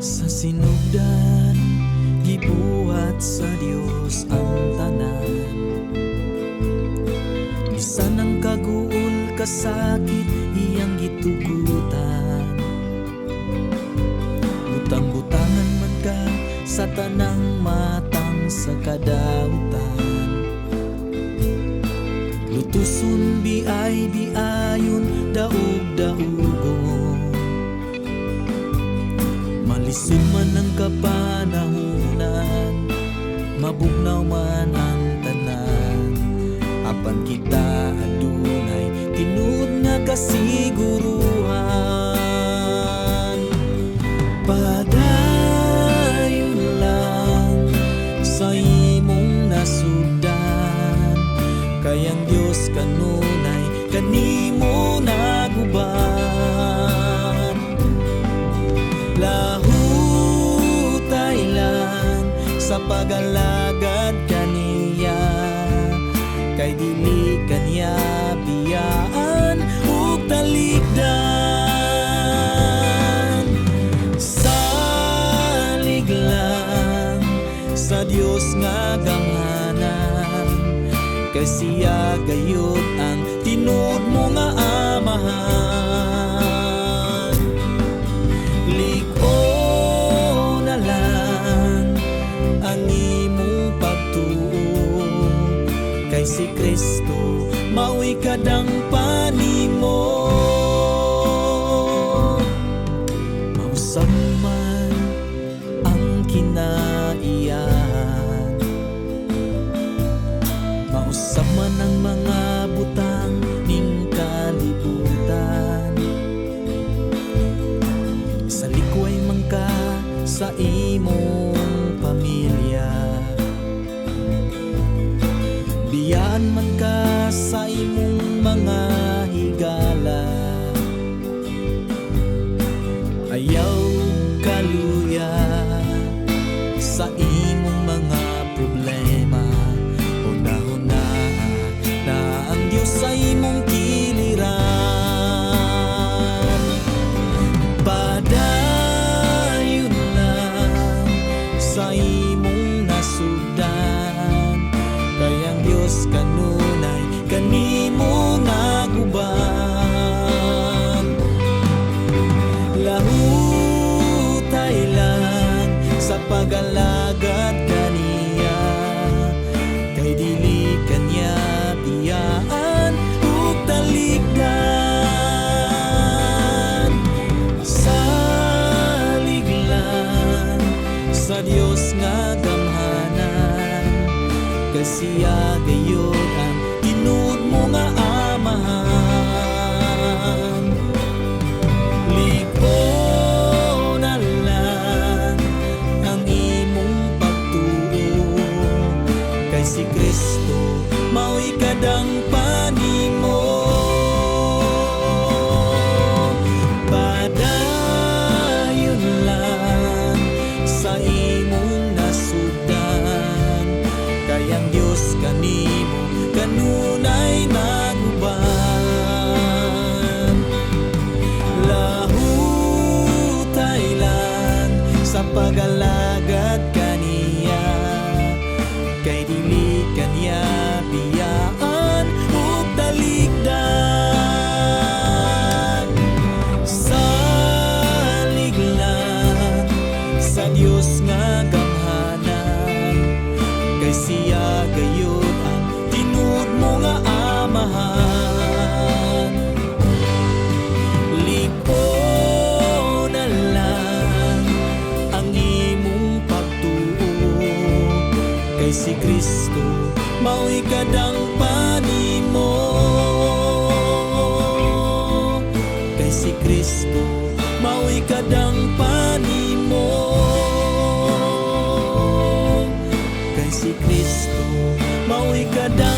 Sa sinugdan, gibuhat sa Dios ang tanan. Bisan ang kaguol kasakit, iyang gitugutan. Butang-butangan man ka sa tanang matang sa kadautan. Lutusun biay-biayon, daog-daogon. Malisod man ang kapanahunan, mabugnaw man ang tanan. Apan kita adunay tinud nga kasiguruhan. Padayon lang sa imong nasugdan, kayang Dios kanunay kanimo naguban. Lahutay lang sa pagalagad kaniya, kay dili kaniya biyaan ug talikdan. Salig lang sa Dios nga gamhanan, kay siya gayud ang tinud mo nga amahan. Liko na lang ang imong pagtuo, kay si Kristo mao'y kadang panimo. Mausap man ang kinaiyahan, mausap man ang mga butang ning kalibutan. Sa likway man ka sa imong pamilya, biyaan man ka sa imong mga higala. Ayaw kaluya sa imong mga problema. Una-una na ang Diyos sa imong giliran. Padayon lang sa imong nasugdan, kayang Diyos kanunay kanimo naguban. Lahutay lang sa pagalagad kaniya, kay dili kanya biyaan ug talikdan. Salig lang sa Dios nga gamhanan, kay siya gayud ang tinud mo nga amahan. Liko na lang ang imong pagtuo, kay si Kristo mao'y kadang panimo. Padayon lang sa imong nasugdan, kayang Diyos kanimo kanunay naguban. Lahutay lang sa pagalagad kaniya, kay dili kaniya biyaan ug talikdan. Salig lang sa Dios nga gamhanan, kay siya gayud ang tinud mo nga amahan. Liko na lang ang imong pagtuo, kay si Kristo mao'y kadang panimo. Kay si Kristo mao'y kadang panimo. Kay si Kristo mao'y kadang